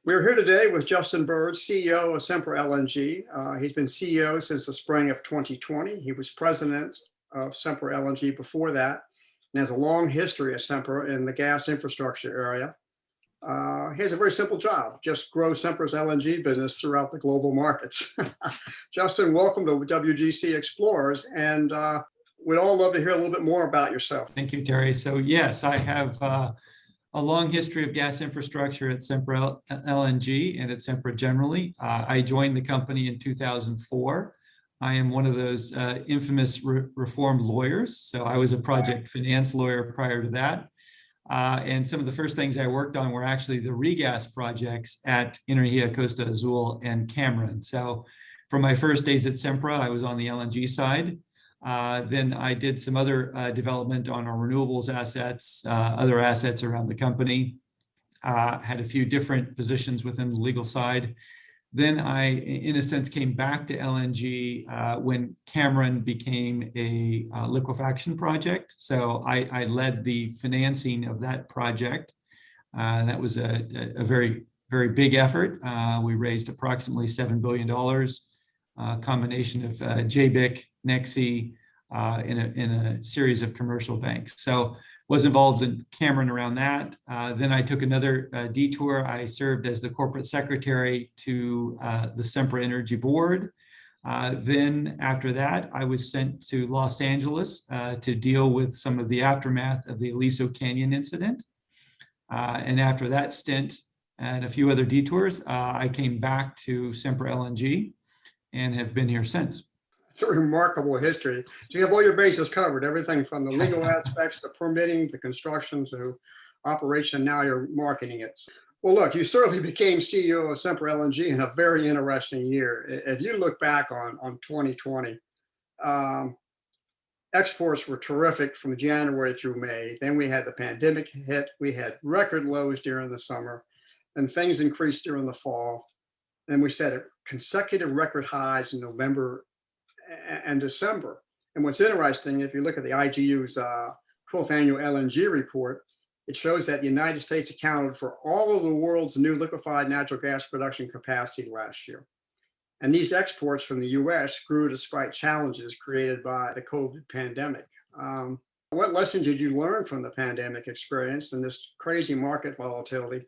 We're here today with Justin Bird, CEO of Sempra LNG. He's been CEO since the spring of 2020. He was president of Sempra LNG before that and has a long history of Sempra in the gas infrastructure area. He has a very simple job, just grow Sempra's LNG business throughout the global markets. Justin, welcome to WGC Explorers, and we'd all love to hear a little bit more about yourself. Thank you, Terry. So yes, I have a long history of gas infrastructure at Sempra LNG and at Sempra generally. I joined the company in 2004. I am one of those infamous reformed lawyers. So I was a project finance lawyer prior to that. And some of the first things I worked on were actually the regas projects at Energía Costa Azul and Cameron. So from my first days at Sempra, I was on the LNG side. Then I did some other development on our renewables assets, other assets around the company, had a few different positions within the legal side. Then I, in a sense, came back to LNG when Cameron became a liquefaction project. So I led the financing of that project. That was a very, very big effort. We raised approximately $7 billion, combination of JBIC, Nexi, in a series of commercial banks. So was involved in Cameron around that. Then I took another detour. I served as the corporate secretary to the Sempra Energy Board. Then after that, I was sent to Los Angeles to deal with some of the aftermath of the Aliso Canyon incident. And after that stint and a few other detours, I came back to Sempra LNG and have been here since. It's a remarkable history. So you have all your bases covered, everything from the legal aspects, the permitting, the construction to operation. Now you're marketing it. Well, look, you certainly became CEO of Sempra LNG in a very interesting year. If you look back on 2020, exports were terrific from January through May. Then we had the pandemic hit. We had record lows during the summer, and things increased during the fall. And we set consecutive record highs in November and December. And what's interesting, if you look at the IGU's 12th annual LNG report, it shows that the United States accounted for all of the world's new liquefied natural gas production capacity last year. And these exports from the US grew despite challenges created by the COVID pandemic. What lessons did you learn from the pandemic experience and this crazy market volatility,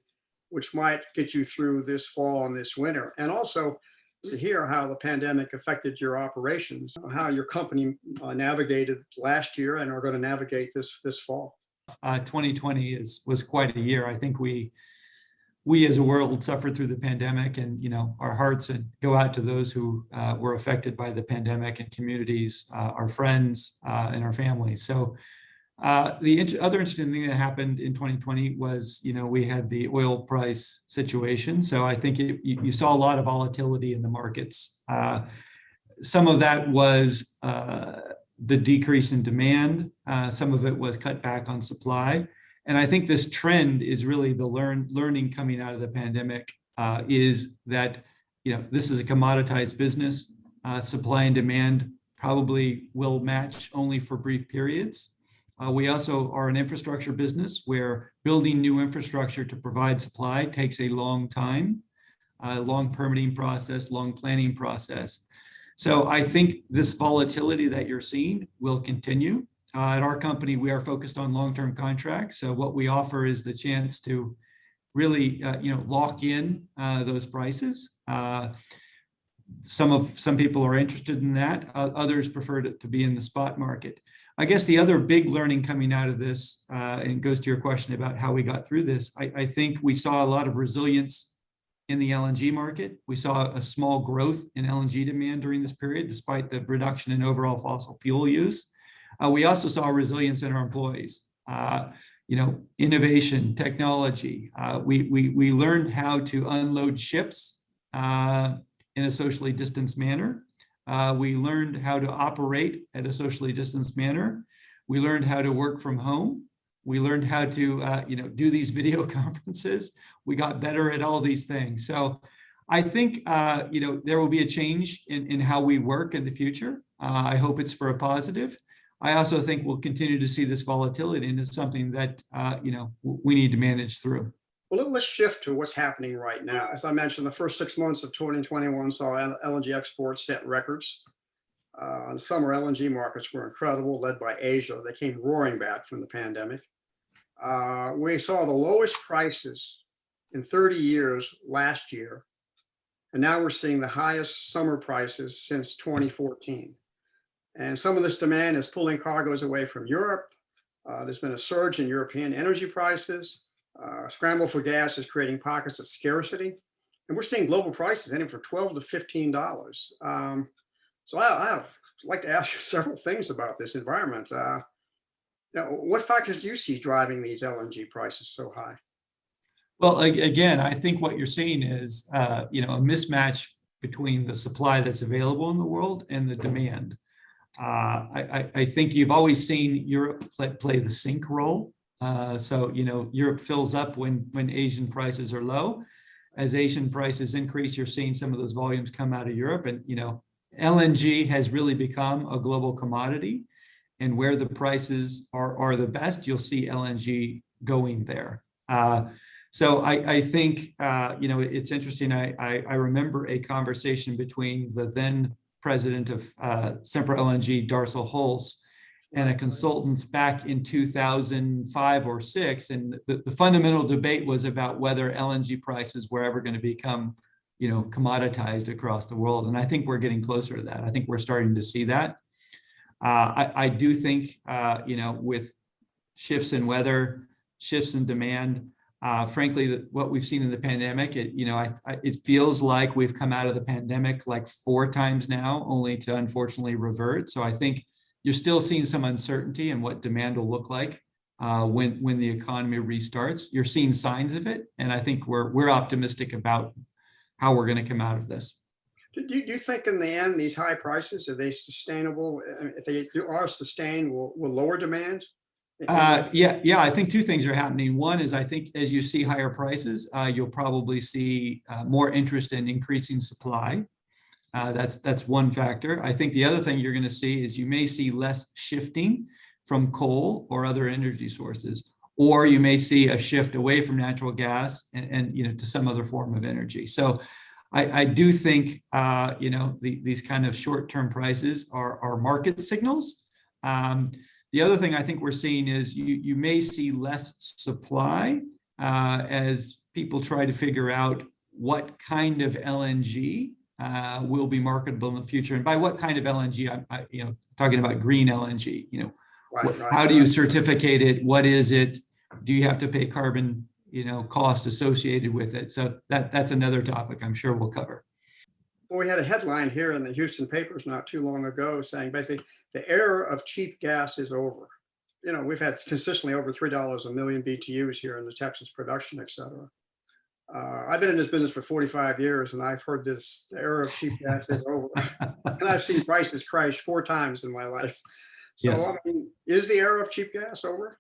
which might get you through this fall and this winter? And also, to hear how the pandemic affected your operations, how your company navigated last year and are going to navigate this fall. 2020 was quite a year. I think we as a world suffered through the pandemic, and our hearts go out to those who were affected by the pandemic and communities, our friends and our families. So the other interesting thing that happened in 2020 was, we had the oil price situation. So I think you saw a lot of volatility in the markets. Some of that was the decrease in demand. Some of it was cut back on supply. And I think this trend is really the learning coming out of the pandemic is that, this is a commoditized business. Supply and demand probably will match only for brief periods. We also are an infrastructure business where building new infrastructure to provide supply takes a long time, a long permitting process, long planning process. So I think this volatility that you're seeing will continue. At our company, we are focused on long-term contracts. So what we offer is the chance to really, lock in those prices. Some people are interested in that. Others prefer to be in the spot market. I guess the other big learning coming out of this, and it goes to your question about how we got through this, I think we saw a lot of resilience in the LNG market. We saw a small growth in LNG demand during this period, despite the reduction in overall fossil fuel use. We also saw resilience in our employees, innovation, technology. We learned how to unload ships in a socially distanced manner. We learned how to operate at a socially distanced manner. We learned how to work from home. We learned how to, do these video conferences. We got better at all these things. So I think, there will be a change in how we work in the future. I hope it's for a positive. I also think we'll continue to see this volatility, and it's something that, we need to manage through. Well, let's shift to what's happening right now. As I mentioned, the first 6 months of 2021 saw LNG exports set records. And summer LNG markets were incredible, led by Asia. They came roaring back from the pandemic. We saw the lowest prices in 30 years last year. And now we're seeing the highest summer prices since 2014. And some of this demand is pulling cargoes away from Europe. There's been a surge in European energy prices. Scramble for gas is creating pockets of scarcity. And we're seeing global prices heading for $12 to $15. So I'd like to ask you several things about this environment. What factors do you see driving these LNG prices so high? Well, again, I think what you're seeing is, a mismatch between the supply that's available in the world and the demand. I think you've always seen Europe play the sink role. So, Europe fills up when Asian prices are low. As Asian prices increase, you're seeing some of those volumes come out of Europe. And, LNG has really become a global commodity. And where the prices are the best, you'll see LNG going there. So I think, it's interesting. I remember a conversation between the then president of Sempra LNG, Darcel Hulse, and a consultant back in 2005 or 6. And the fundamental debate was about whether LNG prices were ever going to become, commoditized across the world. And I think we're getting closer to that. I think we're starting to see that. I do think, with shifts in weather, shifts in demand, frankly, what we've seen in the pandemic, it feels like we've come out of the pandemic like 4 times now, only to unfortunately revert. So I think you're still seeing some uncertainty in what demand will look like when the economy restarts. You're seeing signs of it, and I think we're optimistic about how we're going to come out of this. Do you think in the end, these high prices, are they sustainable? If they are sustained, will lower demand? Yeah, I think 2 things are happening. One is, I think as you see higher prices, you'll probably see more interest in increasing supply. That's one factor. I think the other thing you're going to see is you may see less shifting from coal or other energy sources, or you may see a shift away from natural gas and to some other form of energy. So I do think these kind of short-term prices are market signals. The other thing I think we're seeing is you may see less supply as people try to figure out what kind of LNG will be marketable in the future. And by what kind of LNG, I'm talking about green LNG. How do you certificate it? What is it? Do you have to pay carbon cost associated with it? So that's another topic I'm sure we'll cover. Well, we had a headline here in the Houston papers not too long ago saying basically the era of cheap gas is over. We've had consistently over $3 a million BTUs here in the Texas production, et cetera. I've been in this business for 45 years, and I've heard this, the era of cheap gas is over. And I've seen prices crash 4 times in my life. So, yes. Is the era of cheap gas over?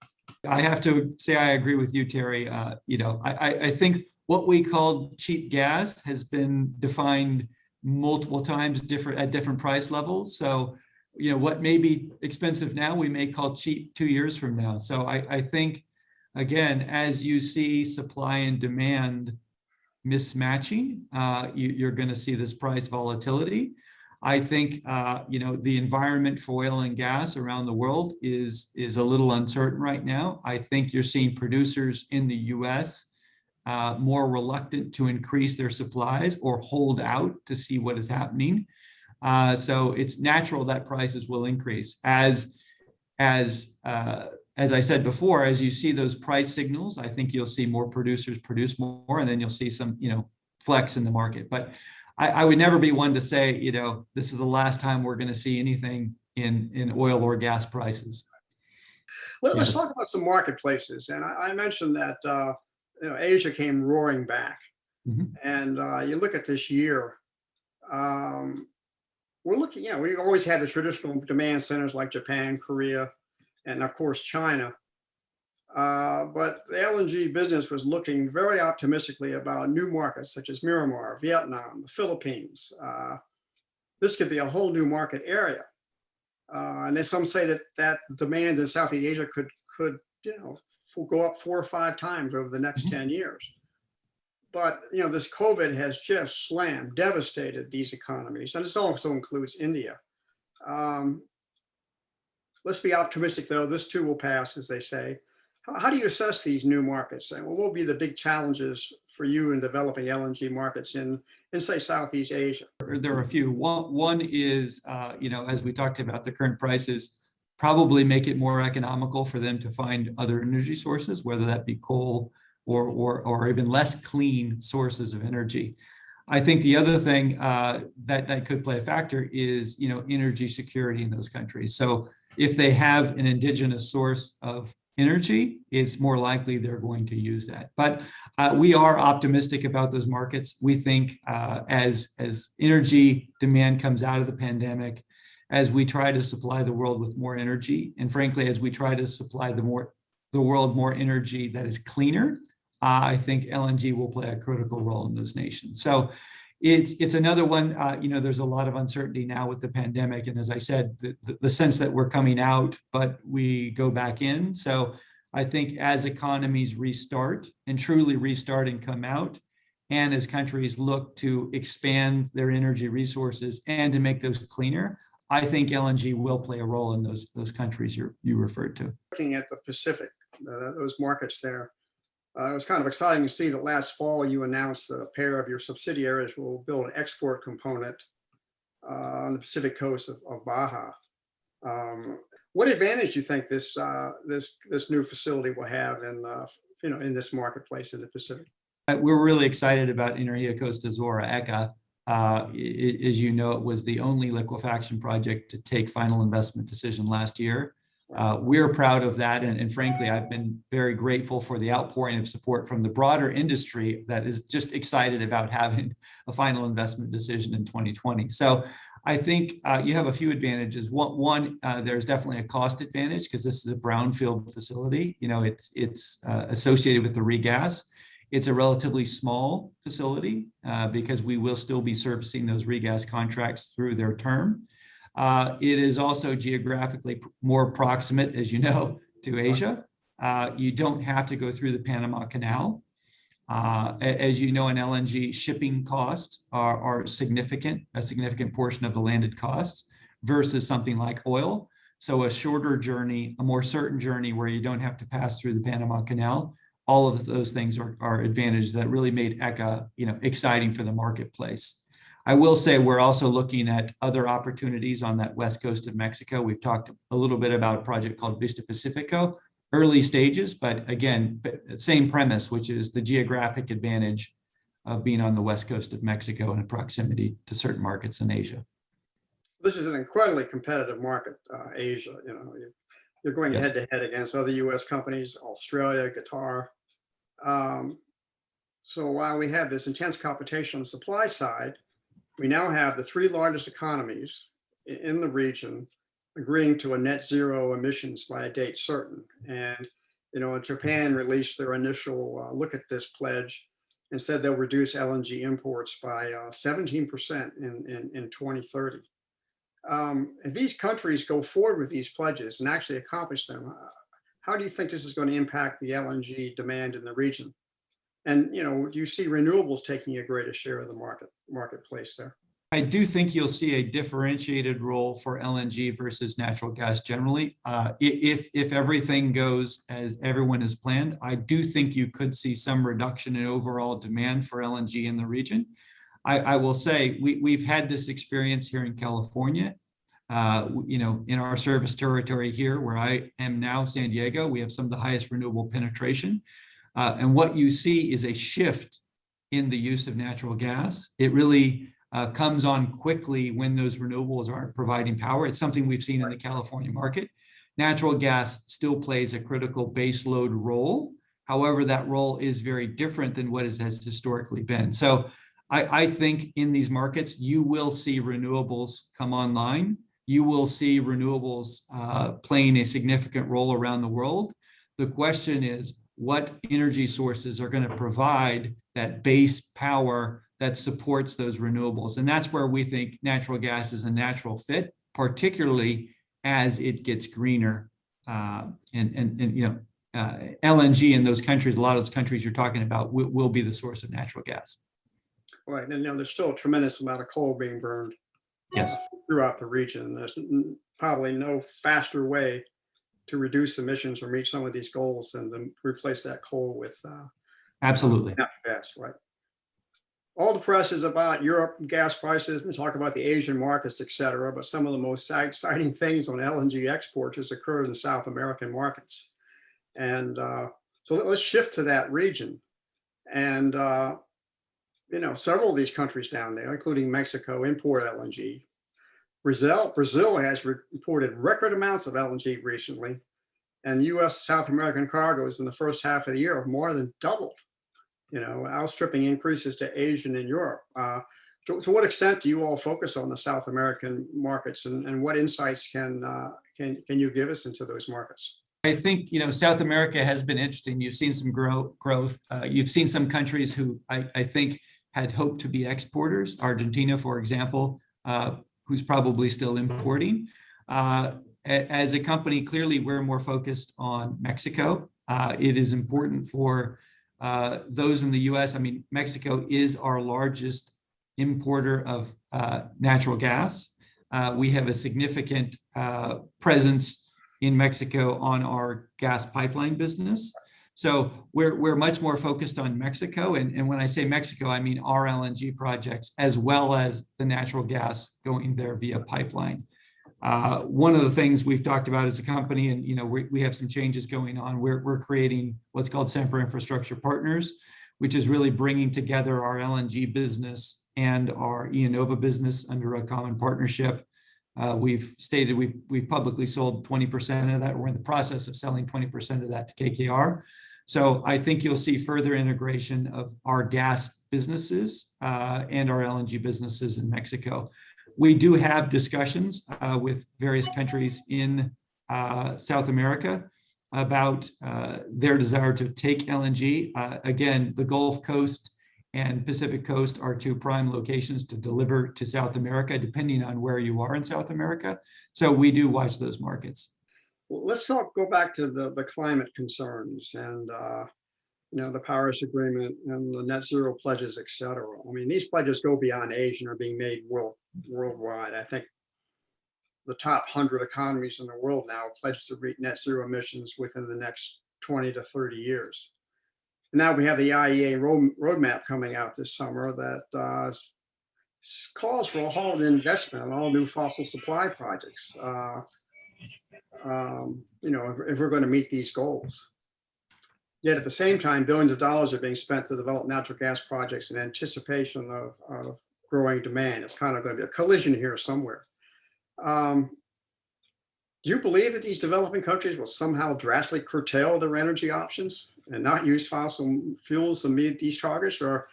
I have to say I agree with you, Terry. I think what we call cheap gas has been defined multiple times at different price levels. So, what may be expensive now, we may call cheap 2 years from now. So I think, again, as you see supply and demand mismatching, you're going to see this price volatility. I think, the environment for oil and gas around the world is a little uncertain right now. I think you're seeing producers in the US more reluctant to increase their supplies or hold out to see what is happening. So it's natural that prices will increase as I said before. As you see those price signals, I think you'll see more producers produce more, and then you'll see some flex in the market. But I would never be one to say this is the last time we're going to see anything in oil or gas prices. Let's talk about some marketplaces. And I mentioned that Asia came roaring back. Mm-hmm. And you look at this year, we're looking, we always had the traditional demand centers like Japan, Korea, and of course, China. But the LNG business was looking very optimistically about new markets such as Myanmar, Vietnam, the Philippines. This could be a whole new market area. And then some say that the demand in Southeast Asia could go up 4 or 5 times over the next 10 years. But this COVID has just devastated these economies, and this also includes India. Um, let's be optimistic, though. This too will pass, as they say. How do you assess these new markets? And what will be the big challenges for you in developing LNG markets in say, Southeast Asia? There are a few. One is, as we talked about, the current prices probably make it more economical for them to find other energy sources, whether that be coal or even less clean sources of energy. I think the other thing that could play a factor is, energy security in those countries. So if they have an indigenous source of energy, it's more likely they're going to use that. But we are optimistic about those markets. We think as energy demand comes out of the pandemic, as we try to supply the world with more energy, and frankly, as we try to supply the world more energy that is cleaner, I think LNG will play a critical role in those nations. So it's another one, there's a lot of uncertainty now with the pandemic. And as I said, the sense that we're coming out, but we go back in. So I think as economies restart and truly restart and come out, and as countries look to expand their energy resources and to make those cleaner, I think LNG will play a role in those countries you referred to. Looking at the Pacific, those markets there, it was kind of exciting to see that last fall you announced that a pair of your subsidiaries will build an export component on the Pacific coast of Baja. What advantage do you think this new facility will have in this marketplace in the Pacific? We're really excited about Energía Costa Azul, ECA. As you know, it was the only liquefaction project to take final investment decision last year. We're proud of that. And frankly, I've been very grateful for the outpouring of support from the broader industry that is just excited about having a final investment decision in 2020. So I think you have a few advantages. One, there's definitely a cost advantage because this is a brownfield facility. It's associated with the regas. It's a relatively small facility because we will still be servicing those regas contracts through their term. It is also geographically more proximate, as you know, to Asia. You don't have to go through the Panama Canal. As you know, in LNG, shipping costs are a significant portion of the landed costs versus something like oil. So a shorter journey, a more certain journey where you don't have to pass through the Panama Canal. All of those things are advantages that really made ECA, exciting for the marketplace. I will say we're also looking at other opportunities on that west coast of Mexico. We've talked a little bit about a project called Vista Pacifico, early stages, but again, same premise, which is the geographic advantage of being on the west coast of Mexico and a proximity to certain markets in Asia. This is an incredibly competitive market, Asia. You're going head to head against other U.S. companies, Australia, Qatar. So while we have this intense competition on the supply side, we now have the three largest economies in the region agreeing to a net zero emissions by a date certain. And, Japan released their initial look at this pledge and said they'll reduce LNG imports by 17% in 2030. If these countries go forward with these pledges and actually accomplish them, how do you think this is going to impact the LNG demand in the region? And, do you see renewables taking a greater share of the marketplace there? I do think you'll see a differentiated role for LNG versus natural gas generally. If everything goes as everyone has planned, I do think you could see some reduction in overall demand for LNG in the region. I will say we've had this experience here in California. In our service territory here, where I am now, San Diego, we have some of the highest renewable penetration. And what you see is a shift in the use of natural gas. It really comes on quickly when those renewables aren't providing power. It's something we've seen in the California market. Natural gas still plays a critical base load role. However, that role is very different than what it has historically been. So I think in these markets, you will see renewables come online. You will see renewables playing a significant role around the world. The question is, what energy sources are going to provide that base power that supports those renewables? And that's where we think natural gas is a natural fit, particularly as it gets greener. LNG in those countries, a lot of those countries you're talking about, will be the source of natural gas. Right, and there's still a tremendous amount of coal being burned Yes, throughout the region. There's probably no faster way to reduce emissions or meet some of these goals than to replace that coal with absolutely. natural gas, right? All the press is about Europe gas prices and talk about the Asian markets, et cetera, but some of the most exciting things on LNG exports has occurred in South American markets. And so let's shift to that region. And, several of these countries down there, including Mexico, import LNG. Brazil has reported record amounts of LNG recently, and US South American cargoes in the first half of the year have more than doubled, outstripping increases to Asian and Europe. To what extent do you all focus on the South American markets, and what insights can you give us into those markets? I think, South America has been interesting. You've seen some growth. You've seen some countries who I think had hoped to be exporters. Argentina, for example, who's probably still importing. As a company, clearly we're more focused on Mexico. It is important for those in the US. I mean, Mexico is our largest importer of natural gas. We have a significant presence in Mexico on our gas pipeline business. So we're much more focused on Mexico. And when I say Mexico, I mean our LNG projects, as well as the natural gas going there via pipeline. One of the things we've talked about as a company, and we have some changes going on, we're creating what's called Sempra Infrastructure Partners, which is really bringing together our LNG business and our eNova business under a common partnership. We've stated we've publicly sold 20% of that. We're in the process of selling 20% of that to KKR. So I think you'll see further integration of our gas businesses and our LNG businesses in Mexico. We do have discussions with various countries in South America about their desire to take LNG. Again, the Gulf Coast and Pacific Coast are two prime locations to deliver to South America, depending on where you are in South America. So we do watch those markets. Well, let's go back to the climate concerns and the Paris Agreement and the net zero pledges, et cetera. I mean, these pledges go beyond Asia and are being made worldwide. I think the top 100 economies in the world now pledge to reach net zero emissions within the next 20 to 30 years. Now we have the IEA roadmap coming out this summer that calls for a halt in investment in all new fossil supply projects. If we're going to meet these goals. Yet at the same time, billions of dollars are being spent to develop natural gas projects in anticipation of growing demand. It's kind of going to be a collision here somewhere. Do you believe that these developing countries will somehow drastically curtail their energy options and not use fossil fuels to meet these targets, or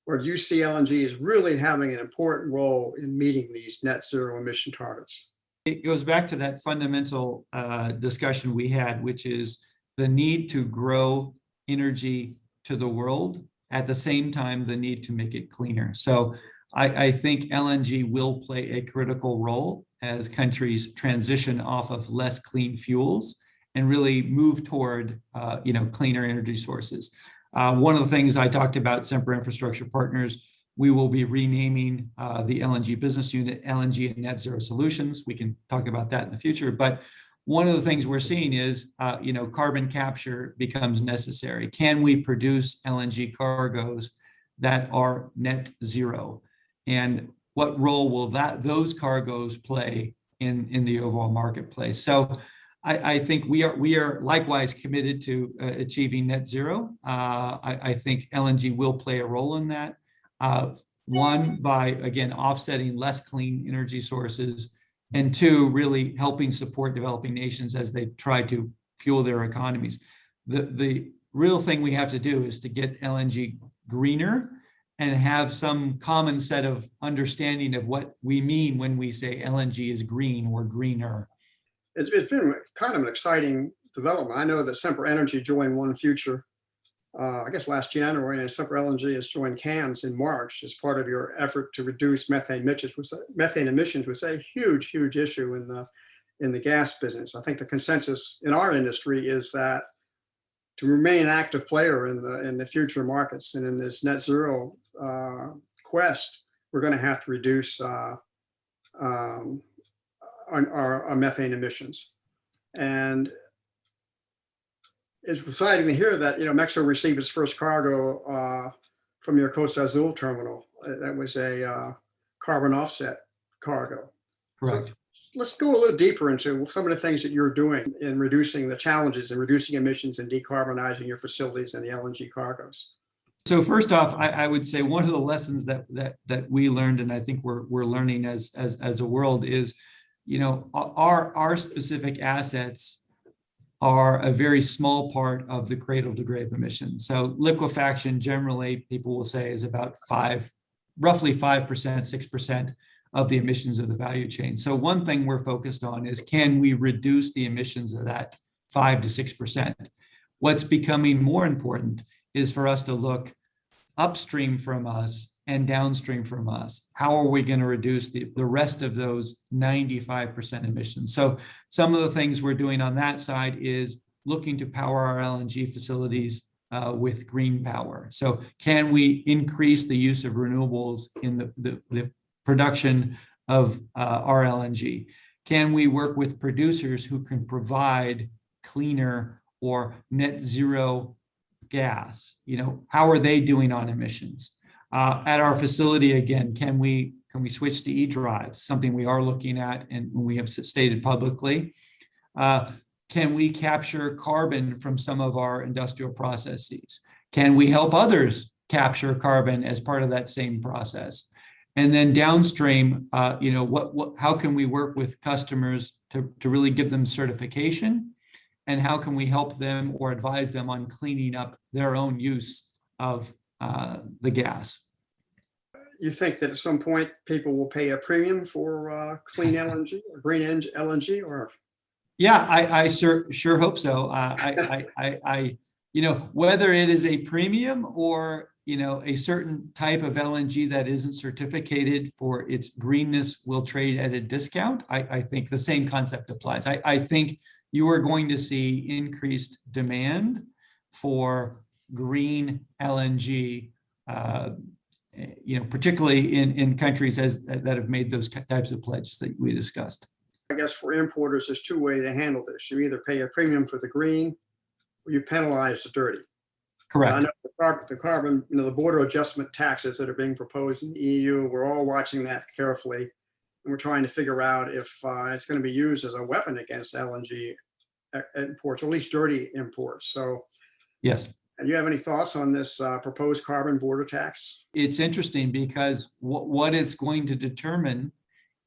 do you see LNG as really having an important role in meeting these net zero emission targets? It goes back to that fundamental discussion we had, which is the need to grow energy to the world, at the same time, the need to make it cleaner. So I think LNG will play a critical role as countries transition off of less clean fuels and really move toward cleaner energy sources. One of the things I talked about, Sempra Infrastructure Partners, we will be renaming the LNG business unit LNG and Net Zero Solutions. We can talk about that in the future. But one of the things we're seeing is, carbon capture becomes necessary. Can we produce LNG cargoes that are net zero? And what role will those cargoes play in the overall marketplace? So I think we are likewise committed to achieving net zero. I think LNG will play a role in that. One, by, again, offsetting less clean energy sources, and two, really helping support developing nations as they try to fuel their economies. The real thing we have to do is to get LNG greener and have some common set of understanding of what we mean when we say LNG is green or greener. It's been kind of an exciting development. I know that Sempra Energy joined One Future, I guess last January, and Sempra LNG has joined CANS in March as part of your effort to reduce methane emissions, which is a huge, huge issue in the gas business. I think the consensus in our industry is that remain an active player in the future markets and in this net zero quest, we're going to have to reduce our methane emissions. And it's exciting to hear that, Mexico received its first cargo from your Costa Azul terminal. That was a carbon offset cargo. Correct. So let's go a little deeper into some of the things that you're doing in reducing the challenges and reducing emissions and decarbonizing your facilities and the LNG cargoes. So first off, I would say one of the lessons that we learned, and I think we're learning as a world, is, our specific assets are a very small part of the cradle to grave emissions. So liquefaction generally, people will say, is about roughly 5%, 6% of the emissions of the value chain. So one thing we're focused on is, can we reduce the emissions of that 5 to 6%? What's becoming more important is for us to look upstream from us and downstream from us. How are we going to reduce the rest of those 95% emissions? So some of the things we're doing on that side is looking to power our LNG facilities with green power. So can we increase the use of renewables in the production of our LNG? Can we work with producers who can provide cleaner or net zero gas? How are they doing on emissions? At our facility, again, can we switch to e-drives? Something we are looking at and we have stated publicly. Can we capture carbon from some of our industrial processes? Can we help others capture carbon as part of that same process? And then downstream, how can we work with customers to really give them certification? And how can we help them or advise them on cleaning up their own use of the gas? You think that at some point people will pay a premium for clean LNG or green LNG, or? Yeah, I sure hope so. Whether it is a premium or a certain type of LNG that isn't certificated for its greenness will trade at a discount. I think the same concept applies. I think you are going to see increased demand for green LNG, particularly in countries that have made those types of pledges that we discussed. I guess for importers, there's two ways to handle this. You either pay a premium for the green, or you penalize the dirty. Correct. I know the carbon, the border adjustment taxes that are being proposed in the EU, we're all watching that carefully. And we're trying to figure out if it's going to be used as a weapon against LNG imports, or at least dirty imports. So, yes. And you have any thoughts on this proposed carbon border tax? It's interesting because what it's going to determine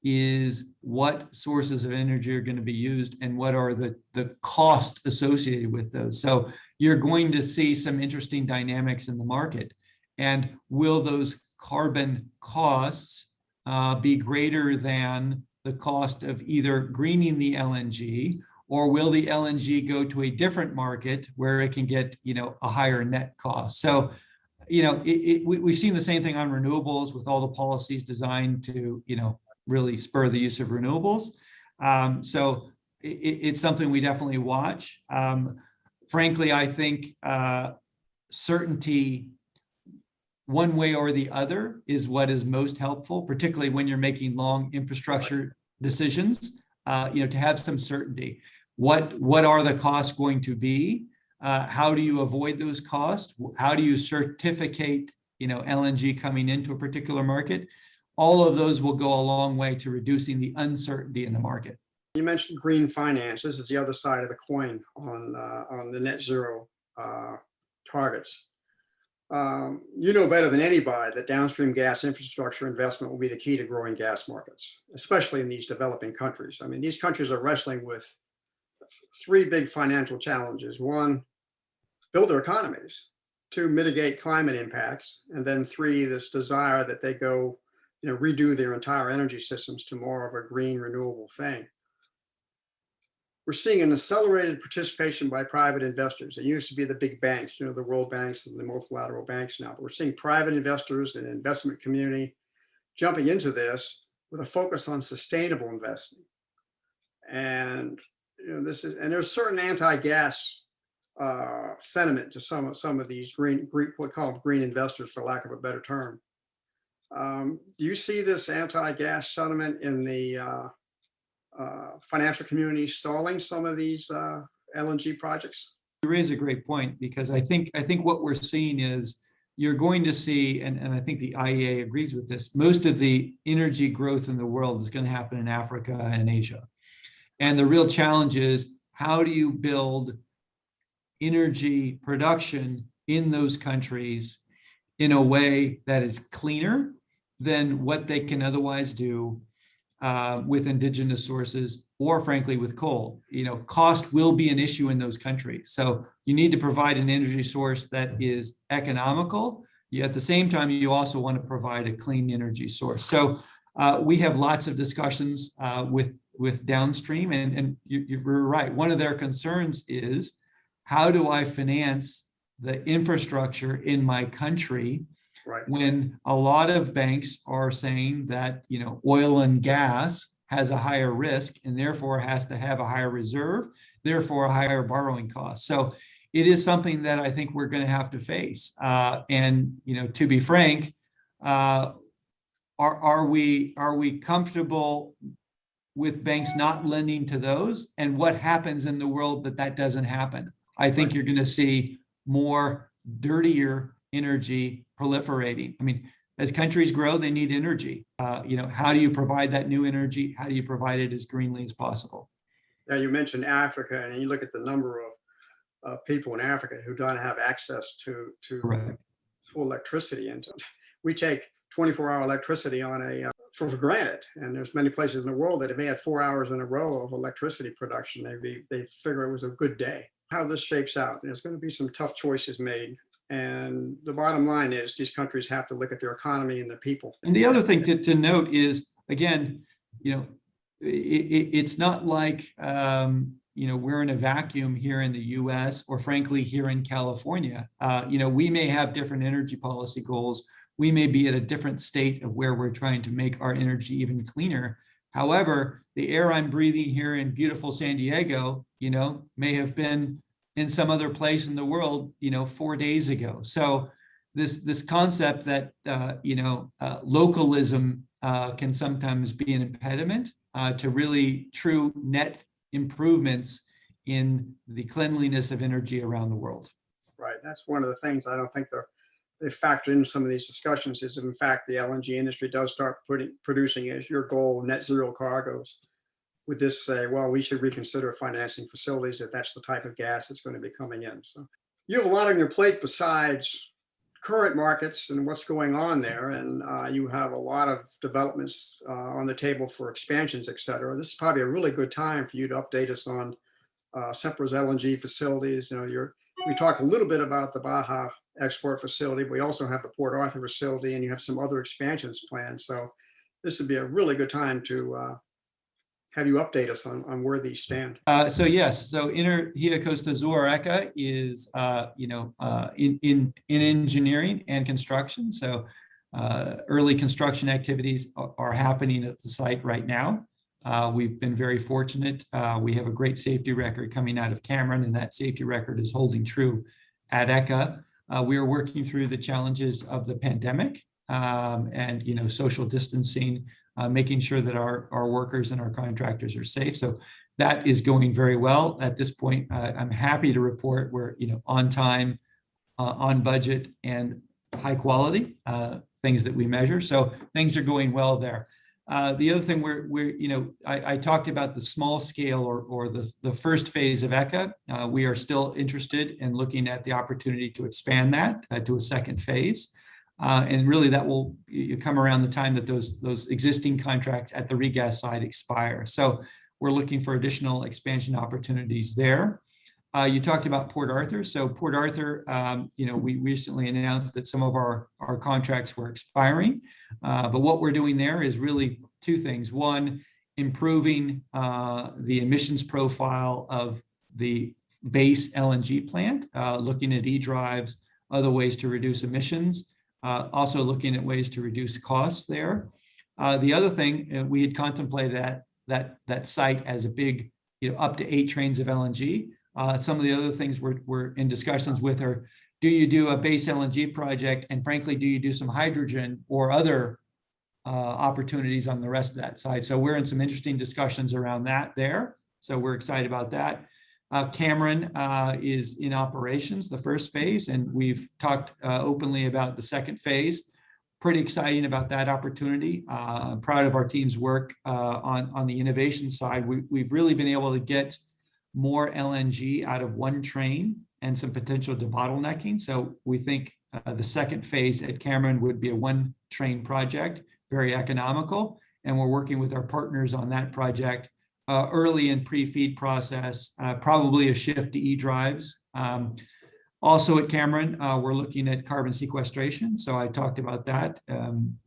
is what sources of energy are going to be used and what are the cost associated with those. So you're going to see some interesting dynamics in the market. And will those carbon costs be greater than the cost of either greening the LNG, or will the LNG go to a different market where it can get, a higher net cost? So, we've seen the same thing on renewables with all the policies designed to, really spur the use of renewables. So it's something we definitely watch. Frankly, I think certainty one way or the other is what is most helpful, particularly when you're making long infrastructure decisions, to have some certainty. What are the costs going to be? How do you avoid those costs? How do you certificate, LNG coming into a particular market? All of those will go a long way to reducing the uncertainty in the market. You mentioned green finance. This is the other side of the coin on the net zero targets. You know better than anybody that downstream gas infrastructure investment will be the key to growing gas markets, especially in these developing countries. I mean, these countries are wrestling with three big financial challenges. One, build their economies. Two, mitigate climate impacts. And then three, this desire that they go, redo their entire energy systems to more of a green, renewable thing. We're seeing an accelerated participation by private investors. It used to be the big banks, the world banks and the multilateral banks now, but we're seeing private investors and investment community jumping into this with a focus on sustainable investing. And there's certain anti-gas sentiment to some of these green, what we call them green investors, for lack of a better term. Do you see this anti-gas sentiment in the financial community stalling some of these LNG projects? You raise a great point, because I think what we're seeing is you're going to see, and I think the IEA agrees with this, most of the energy growth in the world is going to happen in Africa and Asia. And the real challenge is, how do you build energy production in those countries in a way that is cleaner than what they can otherwise do with indigenous sources, or frankly with coal? Cost will be an issue in those countries. So you need to provide an energy source that is economical. At the same time, you also want to provide a clean energy source. So we have lots of discussions with downstream, and you're right. One of their concerns is, how do I finance the infrastructure in my country, right, when a lot of banks are saying that oil and gas has a higher risk and therefore has to have a higher reserve, therefore a higher borrowing cost. So it is something that I think we're going to have to face. And to be frank, are we comfortable with banks not lending to those? And what happens in the world that doesn't happen? I think you're going to see more dirtier energy proliferating. I mean, as countries grow, they need energy. How do you provide that new energy? How do you provide it as greenly as possible? Yeah, you mentioned Africa, and you look at the number of people in Africa who don't have access to full electricity, and we take 24-hour electricity for granted. And there's many places in the world that if they had 4 hours in a row of electricity production, they figure it was a good day. How this shapes out, there's going to be some tough choices made. And the bottom line is, these countries have to look at their economy and the people. And the other thing to note is, again, it's not like we're in a vacuum here in the U.S. or frankly here in California. We may have different energy policy goals. We may be at a different state of where we're trying to make our energy even cleaner. However, the air I'm breathing here in beautiful San Diego, may have been in some other place in the world, 4 days ago. So this concept that, localism can sometimes be an impediment to really true net improvements in the cleanliness of energy around the world. Right. That's one of the things I don't think they factor into some of these discussions, is in fact, the LNG industry does start producing, as your goal, net zero cargoes. Would this say, well, we should reconsider financing facilities if that's the type of gas that's going to be coming in? So you have a lot on your plate besides current markets and what's going on there. And you have a lot of developments on the table for expansions, et cetera. This is probably a really good time for you to update us on Sempra's LNG facilities. We talked a little bit about the Baja export facility, but we also have the Port Arthur facility, and you have some other expansions planned. So this would be a really good time to have you update us on where these stand. So Energía Costa Azul ECA is in engineering and construction. So early construction activities are happening at the site right now. We've been very fortunate. We have a great safety record coming out of Cameron, and that safety record is holding true at ECA. We are working through the challenges of the pandemic and social distancing, making sure that our workers and our contractors are safe. So that is going very well at this point. I'm happy to report we're on time, on budget, and high quality things that we measure. So things are going well there. The other thing I talked about the small scale or the first phase of ECA. We are still interested in looking at the opportunity to expand that to a second phase. And really that will come around the time that those existing contracts at the regas side expire. So we're looking for additional expansion opportunities there. You talked about Port Arthur. So Port Arthur, we recently announced that some of our contracts were expiring. But what we're doing there is really two things. One, improving the emissions profile of the base LNG plant, looking at e-drives, other ways to reduce emissions, also looking at ways to reduce costs there. The other thing, we had contemplated that site as a big, up to 8 trains of LNG. Some of the other things we're in discussions with are, do you do a base LNG project? And frankly, do you do some hydrogen or other opportunities on the rest of that side? So we're in some interesting discussions around that there. So we're excited about that. Cameron is in operations, the first phase, and we've talked openly about the second phase. Pretty exciting about that opportunity. I'm proud of our team's work on the innovation side. We've really been able to get more LNG out of one train and some potential debottlenecking. So we think the second phase at Cameron would be a one train project, very economical. And we're working with our partners on that project early in pre-feed process, probably a shift to e-drives. Also at Cameron, we're looking at carbon sequestration. So I talked about that.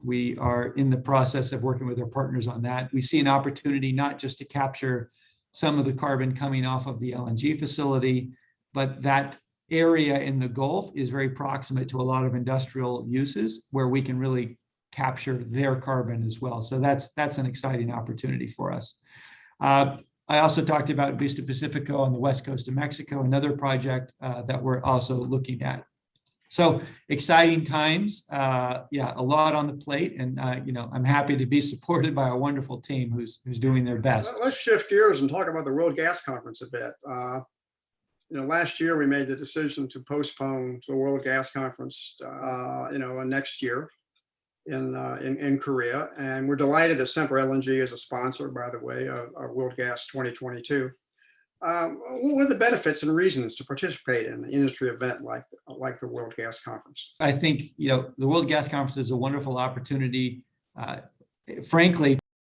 We are in the process of working with our partners on that. We see an opportunity not just to capture some of the carbon coming off of the LNG facility, but that area in the Gulf is very proximate to a lot of industrial uses where we can really capture their carbon as well. So that's an exciting opportunity for us. I also talked about Vista Pacifico on the west coast of Mexico, another project that we're also looking at. So exciting times, yeah, a lot on the plate, and I'm happy to be supported by a wonderful team who's doing their best. Let's shift gears and talk about the World Gas Conference a bit. Last year we made the decision to postpone the World Gas Conference, next year in Korea, and we're delighted that Sempra LNG is a sponsor, by the way, of World Gas 2022. What are the benefits and reasons to participate in an industry event like the World Gas Conference? I think the World Gas Conference is a wonderful opportunity, frankly,